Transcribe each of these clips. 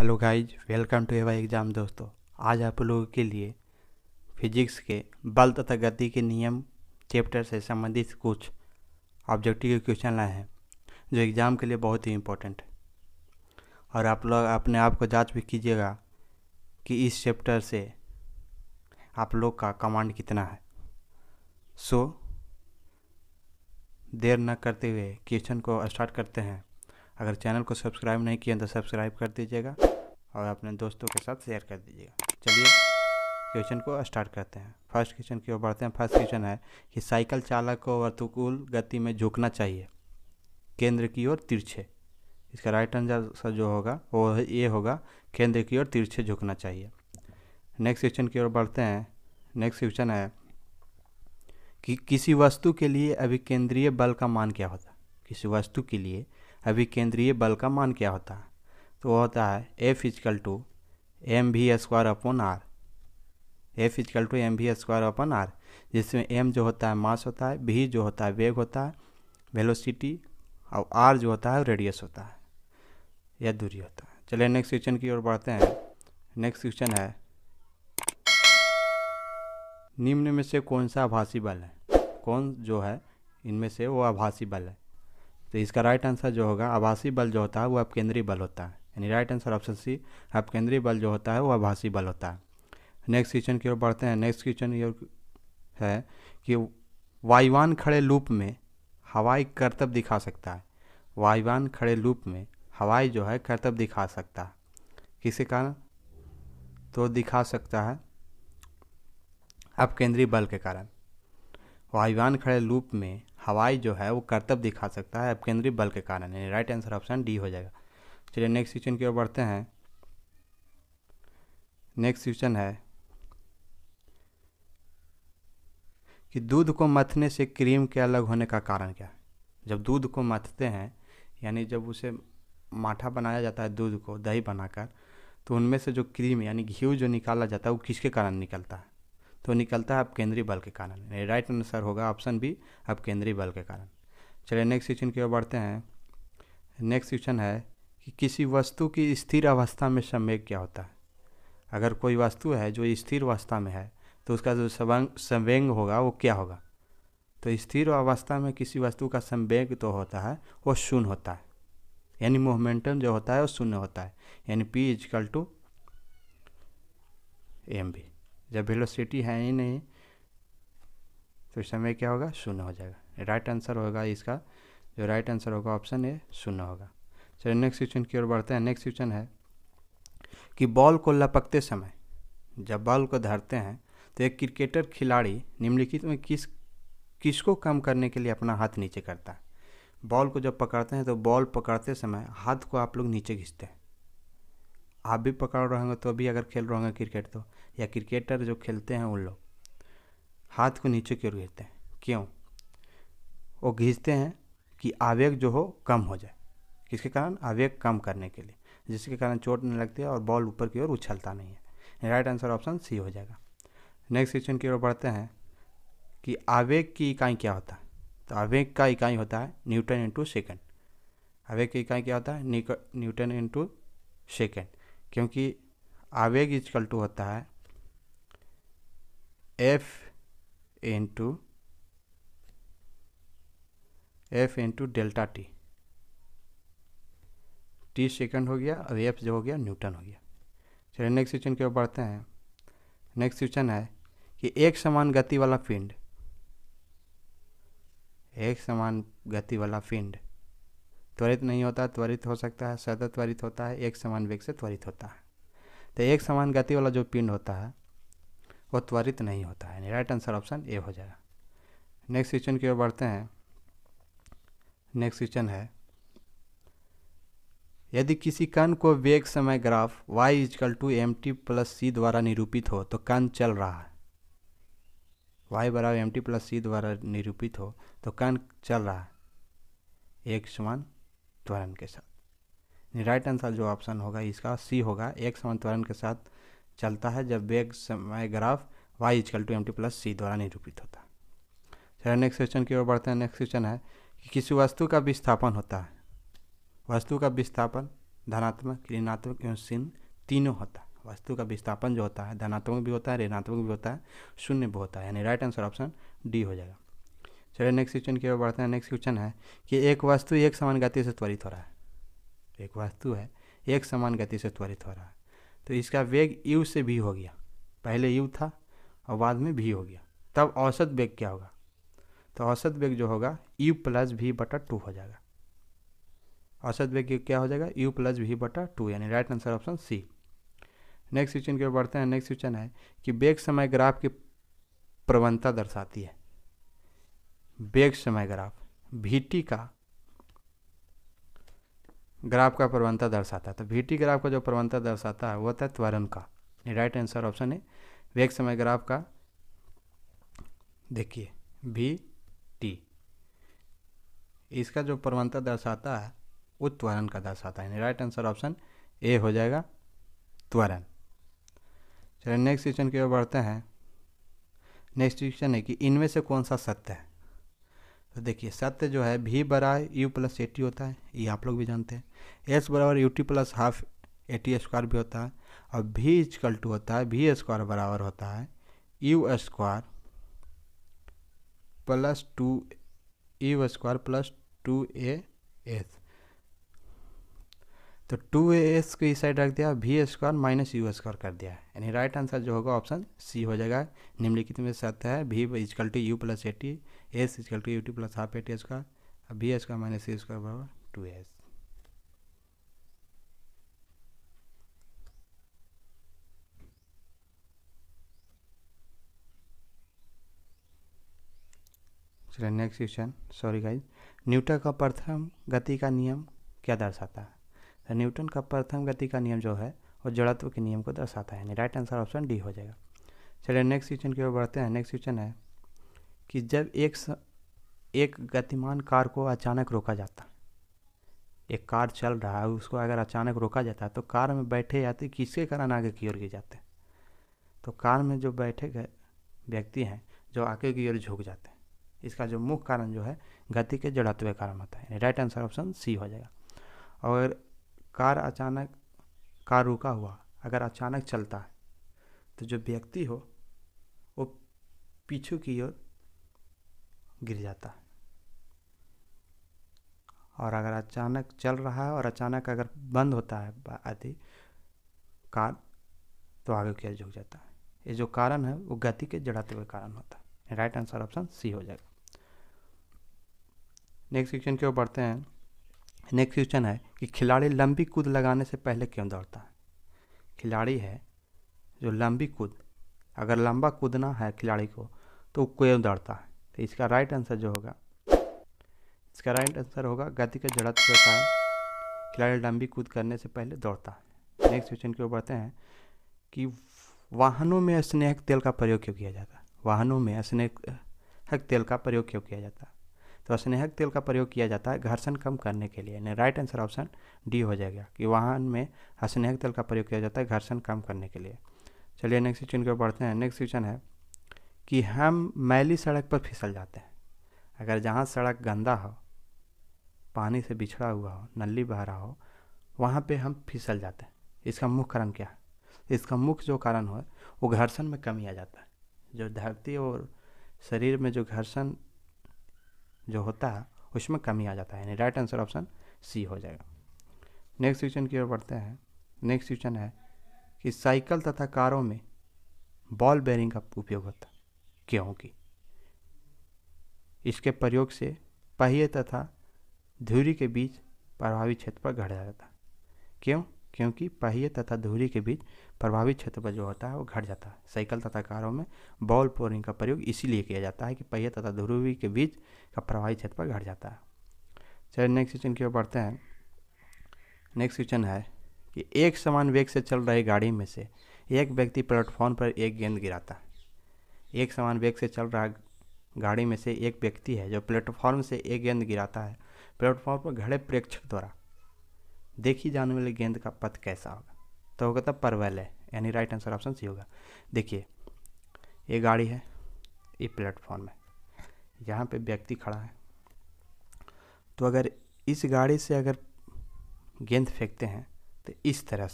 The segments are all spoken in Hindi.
हेलो गाइज, वेलकम टू एवा एग्ज़ाम। दोस्तों, आज आप लोगों के लिए फिजिक्स के बल तथा गति के नियम चैप्टर से संबंधित कुछ ऑब्जेक्टिव क्वेश्चन लाए हैं जो एग्ज़ाम के लिए बहुत ही इम्पोर्टेंट है। और आप लोग अपने आप को जांच भी कीजिएगा कि इस चैप्टर से आप लोग का कमांड कितना है। सो देर न करते हुए क्वेश्चन को स्टार्ट करते हैं। अगर चैनल को सब्सक्राइब नहीं किया तो सब्सक्राइब कर दीजिएगा और अपने दोस्तों के साथ शेयर कर दीजिएगा। चलिए क्वेश्चन को स्टार्ट करते हैं। फर्स्ट क्वेश्चन की ओर बढ़ते हैं। फर्स्ट क्वेश्चन है कि साइकिल चालक को वर्तुकुल गति में झुकना चाहिए, केंद्र की ओर तिरछे। इसका राइट आंसर जो होगा वो ये होगा, केंद्र की ओर तिरछे झुकना चाहिए। नेक्स्ट क्वेश्चन की ओर बढ़ते हैं। नेक्स्ट क्वेश्चन है कि किसी वस्तु के लिए अभिकेंद्रीय बल का मान क्या होता है। किसी वस्तु के लिए अभिकेंद्रीय बल का मान क्या होता है? तो वो होता है F = mv² r। F = mv² r, जिसमें m जो होता है मास होता है, v जो होता है वेग होता है, वेलोसिटी, और r जो होता है रेडियस होता है या दूरी होता है। चलिए नेक्स्ट क्वेश्चन की ओर बढ़ते हैं। नेक्स्ट क्वेश्चन है निम्न में से कौन सा आभासी बल है? कौन जो है इनमें से वो आभासी बल है? तो इसका राइट आंसर जो होगा, आभासी बल जो होता है वो अपकेंद्री बल होता है। यानी राइट आंसर ऑप्शन सी, अपकेंद्री बल जो होता है वो आभासी बल होता है। नेक्स्ट क्वेश्चन की ओर बढ़ते हैं। नेक्स्ट क्वेश्चन ये है कि वायुयान खड़े लूप में हवाई करतब दिखा सकता है। वायुयान खड़े लूप में हवाई जो है करतब दिखा सकता है, किसके कारण? तो दिखा सकता है अपकेंद्री बल के कारण। वायुयान खड़े लूप में हवाई जो है वो करतब दिखा सकता है अपकेंद्री बल के कारण। यानी राइट आंसर ऑप्शन डी हो जाएगा। चलिए नेक्स्ट क्वेश्चन की ओर बढ़ते हैं। नेक्स्ट क्वेश्चन है कि दूध को मथने से क्रीम के अलग होने का कारण क्या है? जब दूध को मथते हैं, यानी जब उसे माठा बनाया जाता है दूध को दही बनाकर, तो उनमें से जो क्रीम यानी घी जो निकाला जाता है वो किसके कारण निकलता है? तो निकलता है अपकेंद्री बल के कारण। राइट आंसर होगा ऑप्शन बी, अपकेंद्री बल के कारण। चलिए नेक्स्ट क्वेश्चन की ओर बढ़ते हैं। नेक्स्ट क्वेश्चन है कि किसी वस्तु की स्थिर अवस्था में संवेग क्या होता है? अगर कोई वस्तु है जो स्थिर अवस्था में है तो उसका जो संवेग होगा वो क्या होगा? तो स्थिर अवस्था में किसी वस्तु का संवेग तो होता है वो शून्य होता है, यानी मोमेंटम जो होता है वो शून्य होता है। यानी P = mv। जब वेलोसिटी है ही नहीं तो समय क्या होगा? शून्य हो जाएगा। राइट आंसर होगा इसका, जो राइट आंसर होगा ऑप्शन ए, शून्य होगा। चलिए नेक्स्ट क्वेश्चन की ओर बढ़ते हैं। नेक्स्ट क्वेश्चन है कि बॉल को लपकते समय, जब बॉल को धरते हैं तो एक क्रिकेटर खिलाड़ी निम्नलिखित में किसको कम करने के लिए अपना हाथ नीचे करता है? बॉल को जब पकड़ते हैं तो बॉल पकड़ते समय हाथ को आप लोग नीचे खींचते हैं। आप भी पकड़ रहे होंगे तो भी, अगर खेल रहे होंगे क्रिकेट तो, या क्रिकेटर जो खेलते हैं उन लोग हाथ को नीचे क्यों खींचते हैं? क्यों वो खींचते हैं? कि आवेग जो हो कम हो जाए। किसके कारण? आवेग कम करने के लिए, जिसके कारण चोट नहीं लगती है और बॉल ऊपर की ओर उछलता नहीं है। राइट आंसर ऑप्शन सी हो जाएगा। नेक्स्ट क्वेश्चन की ओर बढ़ते हैं कि आवेग की इकाई क्या होता है? तो आवेग का इकाई होता है N/s। आवेग की इकाई क्या होता है? N/s। क्योंकि आवेग = होता है F × डेल्टा t सेकंड हो गया और F जो हो गया न्यूटन हो गया। चलिए नेक्स्ट क्वेश्चन की ओर बढ़ते हैं। नेक्स्ट क्वेश्चन है कि एक समान गति वाला पिंड त्वरित नहीं होता, त्वरित हो सकता है, सतत त्वरित होता है, एक समान वेग से त्वरित होता है। तो एक समान गति वाला जो पिंड होता है वो त्वरित नहीं होता है। राइट आंसर ऑप्शन ए हो जाएगा। नेक्स्ट क्वेश्चन की ओर बढ़ते हैं। नेक्स्ट क्वेश्चन है यदि किसी कण को वेग समय ग्राफ y = mt + c द्वारा निरूपित हो तो कण चल रहा है। y = mt + c द्वारा निरूपित हो तो कण चल रहा है एक समान त्वरण के साथ। राइट आंसर जो ऑप्शन होगा इसका सी होगा, एक समान त्वरण के साथ चलता है जब वेग समय ग्राफ y = mt + c द्वारा निरूपित होता है। चलिए नेक्स्ट क्वेश्चन की ओर बढ़ते हैं। नेक्स्ट क्वेश्चन है कि किसी वस्तु का विस्थापन होता है। वस्तु का विस्थापन धनात्मक, ऋणात्मक एवं शून्य तीनों होता है। वस्तु का विस्थापन जो होता है धनात्मक भी होता है, ऋणात्मक भी होता है, शून्य भी होता है, यानी राइट आंसर ऑप्शन डी हो जाएगा। चलिए नेक्स्ट क्वेश्चन की ओर बढ़ते हैं। नेक्स्ट क्वेश्चन है कि एक वस्तु एक समान गति से त्वरित हो रहा है। एक वस्तु है एक समान गति से त्वरित हो रहा है, तो इसका वेग u से v हो गया। पहले u था और बाद में v हो गया, तब औसत वेग क्या होगा? तो औसत वेग जो होगा u प्लस v बटा 2 हो जाएगा। औसत वेग क्या हो जाएगा? u प्लस v बटा 2, यानी right answer option C. Next question की ओर बढ़ते हैं। नेक्स्ट क्वेश्चन है कि वेग समय ग्राफ की प्रवणता दर्शाती है। वेग समय ग्राफ vt का ग्राफ का प्रवणता दर्शाता है। तो vt ग्राफ का जो प्रवणता दर्शाता है वो होता है त्वरण का। राइट आंसर ऑप्शन है वेग समय ग्राफ का। देखिए vt इसका जो प्रवणता दर्शाता है वो त्वरण का दर्शाता है। राइट आंसर ऑप्शन ए हो जाएगा, त्वरण। चलिए नेक्स्ट क्वेश्चन की ओर बढ़ते हैं। नेक्स्ट क्वेश्चन है कि इनमें से कौन सा सत्य है? तो देखिए सत्य जो है v बराबर यू प्लस ए टी होता है, ये आप लोग भी जानते हैं। s बराबर you t plus half a t square भी होता है, और v इक्वल टू होता है v स्क्वायर बराबर होता है you square plus 2 you square plus 2a(s). तो 2a(s) को इस साइड रख दिया, v square minus you square कर दिया है, यानी राइट आंसर जो होगा ऑप्शन सी हो जाएगा। निम्नलिखित में सत्य है v equal to u plus a t, s equal to u t plus half a t square, v square minus c square बराबर 2s। चलिए next question. Sorry guys, Newton का प्रथम गति का नियम क्या दर्शाता है? तो न्यूटन का प्रथम गति का नियम जो है वो जड़त्व के नियम को दर्शाता है, यानी राइट आंसर ऑप्शन डी हो जाएगा। चलिए नेक्स्ट क्वेश्चन की ओर बढ़ते हैं। नेक्स्ट क्वेश्चन है कि जब एक गतिमान कार को अचानक रोका जाता है, एक कार चल रहा है उसको अगर अचानक रोका जाता है तो कार में बैठे यात्री किसके कारण आगे की ओर गिर जाते हैं? तो कार में जो बैठे गए व्यक्ति हैं जो आगे की ओर झुक जाते हैं। इसका जो मुख्य कारण जो है गति के जड़त्व के कारण होता है। राइट आंसर ऑप्शन सी हो जाएगा। और कार रुका हुआ अगर अचानक चलता है तो जो व्यक्ति हो वो पीछू की ओर गिर जाता है, और अगर अचानक चल रहा है और अचानक अगर बंद होता है आदि कार तो आगे की ओर झुक जाता है। ये जो कारण है वो गति के जड़त्व के कारण होता है। राइट आंसर ऑप्शन सी हो जाएगा। नेक्स्ट क्वेश्चन की ओर बढ़ते हैं। नेक्स्ट क्वेश्चन है कि खिलाड़ी लंबी कूद लगाने से पहले क्यों दौड़ता है? खिलाड़ी है जो लंबी कूद, अगर लंबा कूदना है खिलाड़ी को तो क्यों दौड़ता है? तो इसका राइट आंसर जो होगा, इसका राइट आंसर होगा गति के जड़त्व के कारण खिलाड़ी लंबी कूद करने से पहले दौड़ता है। नेक्स्ट क्वेश्चन की ओर बढ़ते हैं कि वाहनों में स्नेहक तेल का प्रयोग क्यों किया जाता है? वाहनों में स्नेहक तेल का प्रयोग क्यों किया जाता है? तो स्नेहक तेल का प्रयोग किया जाता है घर्षण कम करने के लिए, यानी राइट आंसर ऑप्शन डी हो जाएगा कि वाहन में स्नेहक तेल का प्रयोग किया जाता है घर्षण कम करने के लिए। चलिए नेक्स्ट क्वेश्चन की ओर बढ़ते हैं। नेक्स्ट क्वेश्चन है कि हम मैली सड़क पर फिसल जाते हैं। अगर जहाँ सड़क गंदा हो, पानी से बिछड़ा हुआ हो, नली बह रहा हो, वहाँ पे हम फिसल जाते हैं। इसका मुख्य कारण क्या है? इसका मुख्य जो कारण हो वो घर्षण में कमी आ जाता है। जो धरती और शरीर में जो घर्षण जो होता है उसमें कमी आ जाता है, यानी राइट आंसर ऑप्शन सी हो जाएगा। नेक्स्ट क्वेश्चन की ओर बढ़ते हैं। नेक्स्ट क्वेश्चन है कि साइकिल तथा कारों में बॉल बेयरिंग का उपयोग होता है क्योंकि इसके प्रयोग से पहिए तथा धुरी के बीच प्रभावी क्षेत्र पर घट जाता है। क्यों? क्योंकि पहिए तथा धुरी के बीच प्रभावी क्षेत्र पर जो होता है वो घट जाता है। साइकिल तथा कारों में बॉल बेयरिंग का प्रयोग इसीलिए किया जाता है कि पहिए तथा धुरी के बीच का प्रभावी क्षेत्र पर घट जाता है। चलिए नेक्स्ट क्वेश्चन की ओर बढ़ते हैं। नेक्स्ट क्वेश्चन है कि एक समान वेग से चल रही गाड़ी में से एक व्यक्ति प्लेटफॉर्म पर एक गेंद गिराता है। एक समान वेग से चल रहा गाड़ी में से एक व्यक्ति है जो प्लेटफॉर्म से एक गेंद गिराता है। प्लेटफॉर्म पर खड़े प्रेक्षक द्वारा देखी जाने वाली गेंद का पथ कैसा होगा? तो होगा तब परवलय, यानी राइट आंसर ऑप्शन सी होगा। देखिए ये गाड़ी है, ये प्लेटफॉर्म है, यहाँ पे व्यक्ति खड़ा है, तो अगर इस गाड़ी से अगर गेंद फेंकते हैं तो इस तरह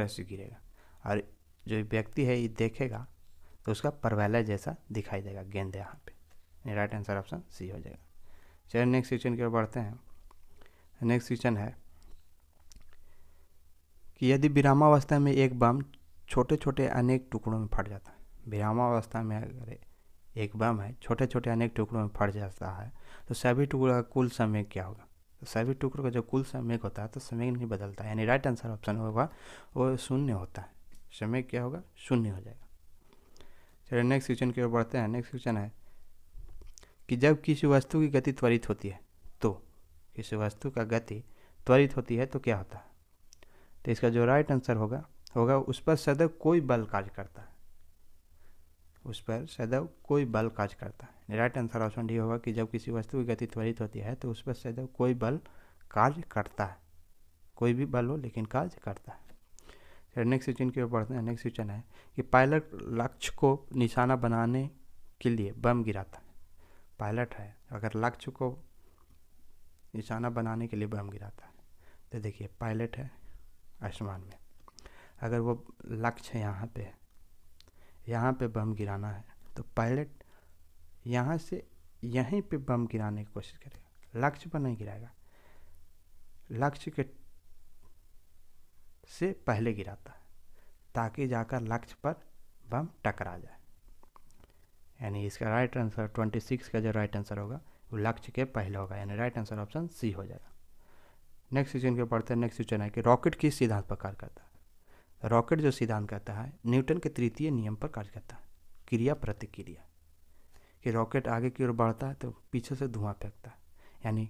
से गिरेगा, और जो व्यक्ति है ये देखेगा तो उसका परवैला जैसा दिखाई देगा गेंद यहाँ पे। राइट आंसर ऑप्शन सी हो जाएगा। चलिए नेक्स्ट क्वेश्चन की ओर बढ़ते हैं। नेक्स्ट क्वेश्चन है कि यदि विरामावस्था में एक बम छोटे छोटे अनेक टुकड़ों में फट जाता है, विरामावस्था में अगर एक बम है छोटे छोटे अनेक टुकड़ों में फट जाता है तो सभी टुकड़ों का कुल संवेग क्या होगा? तो सभी टुकड़ों का जो कुल संवेग होता है तो संवेग नहीं बदलता है, यानी राइट आंसर ऑप्शन होगा वो शून्य होता है। संवेग क्या होगा? शून्य हो जाएगा। चलिए नेक्स्ट क्वेश्चन की ओर बढ़ते हैं। नेक्स्ट क्वेश्चन है कि जब किसी वस्तु की गति त्वरित होती है, तो किसी वस्तु का गति त्वरित होती है तो क्या होता है? तो इसका जो राइट आंसर होगा उस पर सदैव कोई बल कार्य करता है, उस पर सदैव कोई बल कार्य करता है। राइट आंसर ऑप्शन डी होगा कि जब किसी वस्तु की गति त्वरित होती है तो उस पर सदैव कोई बल कार्य करता है, कोई भी बल हो लेकिन कार्य करता है। फिर नेक्स्ट क्वेश्चन की ओर बढ़ते हैं। नेक्स्ट क्वेश्चन है कि पायलट लक्ष्य को निशाना बनाने के लिए बम गिराता है। पायलट है, अगर लक्ष्य को निशाना बनाने के लिए बम गिराता है, तो देखिए पायलट है आसमान में, अगर वो लक्ष्य यहाँ पे है, यहाँ पे बम गिराना है, तो पायलट यहाँ से यहीं पे बम गिराने की कोशिश करेगा, लक्ष्य पर नहीं गिराएगा, लक्ष्य के से पहले गिराता है ताकि जाकर लक्ष्य पर बम टकरा जाए। यानी इसका राइट आंसर 26 का जो राइट आंसर होगा वो लक्ष्य के पहले होगा, यानी राइट आंसर ऑप्शन सी हो जाएगा। नेक्स्ट क्वेश्चन के पढ़ते हैं। नेक्स्ट क्वेश्चन है कि रॉकेट किस सिद्धांत पर कार्य करता है? रॉकेट जो सिद्धांत कहता है न्यूटन के तृतीय नियम पर कार्य करता है, क्रिया प्रतिक्रिया। कि रॉकेट आगे की ओर बढ़ता है तो पीछे से धुआं फेंकता है, यानी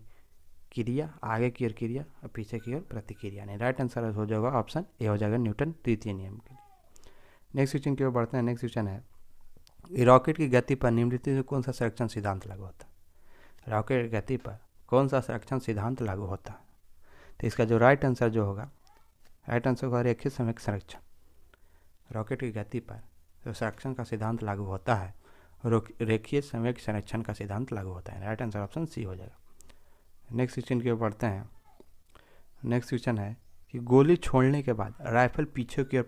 क्रिया आगे की ओर क्रिया और पीछे की ओर प्रतिक्रिया, यानी राइट आंसर हो जाएगा ऑप्शन ए हो जाएगा न्यूटन तृतीय नियम के लिए। नेक्स्ट क्वेश्चन की ओर बढ़ते हैं। नेक्स्ट क्वेश्चन है रॉकेट की गति पर निम्नलिखित में कौन सा संरक्षण सिद्धांत लागू होता है? रॉकेट की गति पर कौन सा संरक्षण सिद्धांत लागू होता है? तो इसका जो राइट आंसर जो होगा, राइट आंसर होगा रेखीय संवेग संरक्षण। रॉकेट की गति पर जो संरक्षण का सिद्धांत लागू होता है रेखीय संवेग संरक्षण का सिद्धांत लागू होता है। राइट आंसर ऑप्शन सी हो जाएगा। नेक्स्ट क्वेश्चन की ओर बढ़ते हैं। नेक्स्ट क्वेश्चन है कि गोली छोड़ने के बाद राइफल पीछे की ओर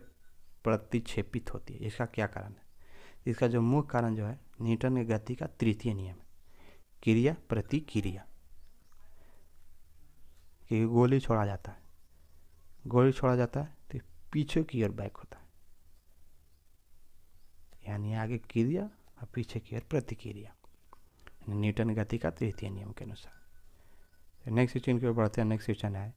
प्रतिक्षेपित होती है, इसका क्या कारण है? इसका जो मुख्य कारण जो है न्यूटन की गति का तृतीय नियम है, क्रिया प्रतिक्रिया। कि गोली छोड़ा जाता है तो पीछे की ओर बैक होता है, यानी आगे क्रिया और पीछे की ओर प्रतिक्रिया, न्यूटन गति का तृतीय नियम के अनुसार। नेक्स्ट क्वेश्चन की ओर बढ़ते हैं। नेक्स्ट क्वेश्चन है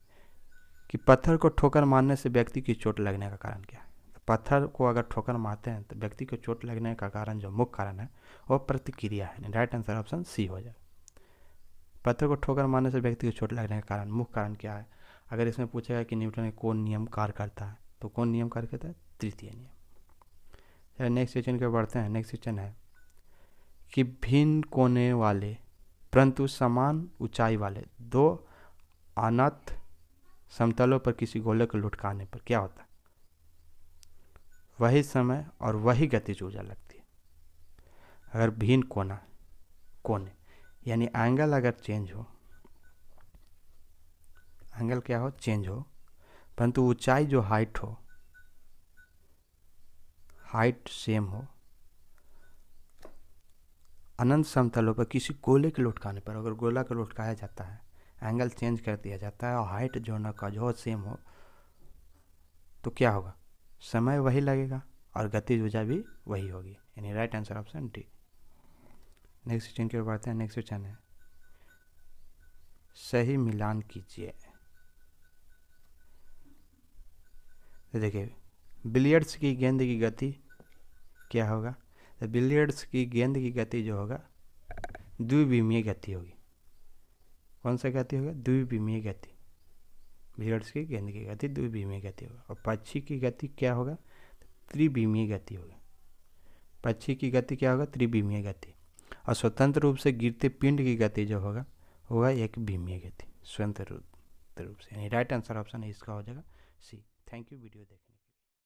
कि पत्थर को ठोकर मारने से व्यक्ति की चोट लगने का कारण क्या है? तो पत्थर को अगर ठोकर मारते हैं तो व्यक्ति को चोट लगने का कारण जो मुख्य कारण है वो प्रतिक्रिया है। राइट आंसर ऑप्शन सी हो जाए। पत्थर को ठोकर मारने से व्यक्ति को चोट लगने का कारण मुख्य कारण क्या है? अगर इसमें पूछेगा कि न्यूटन का कौन नियम कार्य करता है तो कौन नियम कार्य करता है? तृतीय नियम। चलिए नेक्स्ट क्वेश्चन की ओर बढ़ते हैं। नेक्स्ट क्वेश्चन है कि भिन्न कोने वाले परंतु समान ऊंचाई वाले दो अनंत समतलों पर किसी गोले को लुढ़काने पर क्या होता है? वही समय और वही गतिज ऊर्जा लगती है। अगर भिन्न कोने यानी एंगल अगर चेंज हो, एंगल क्या हो? चेंज हो, परंतु ऊंचाई जो हाइट हो, हाइट सेम हो, अनंत समतलों पर किसी गोले के लुढ़काने पर अगर गोला को लुढ़काया जाता है, एंगल चेंज कर दिया जाता है और हाइट जो न का जो सेम हो, तो क्या होगा? समय वही लगेगा और गतिज ऊर्जा भी वही होगी, यानी right answer option D. Next question की ओर बढ़ते हैं। नेक्स्ट क्वेश्चन है सही मिलान कीजिए। तो देखिए बिलियर्ड्स की गेंद की गति क्या होगा? तो बिलियर्ड्स की गेंद की गति जो होगा द्विविमीय गति होगी। कौन सा गति होगा? द्विविमीय गति। बिलियर्ड्स की गेंद की गति द्विविमीय गति होगा। और पक्षी की गति क्या होगा? त्रिविमीय गति होगा। पक्षी की गति क्या होगा? त्रिविमीय गति। और स्वतंत्र रूप से गिरते पिंड की गति जो होगा एक विमीय गति, स्वतंत्र रूप से। यानी राइट आंसर ऑप्शन इसका हो जाएगा सी। थैंक यू वीडियो देखने।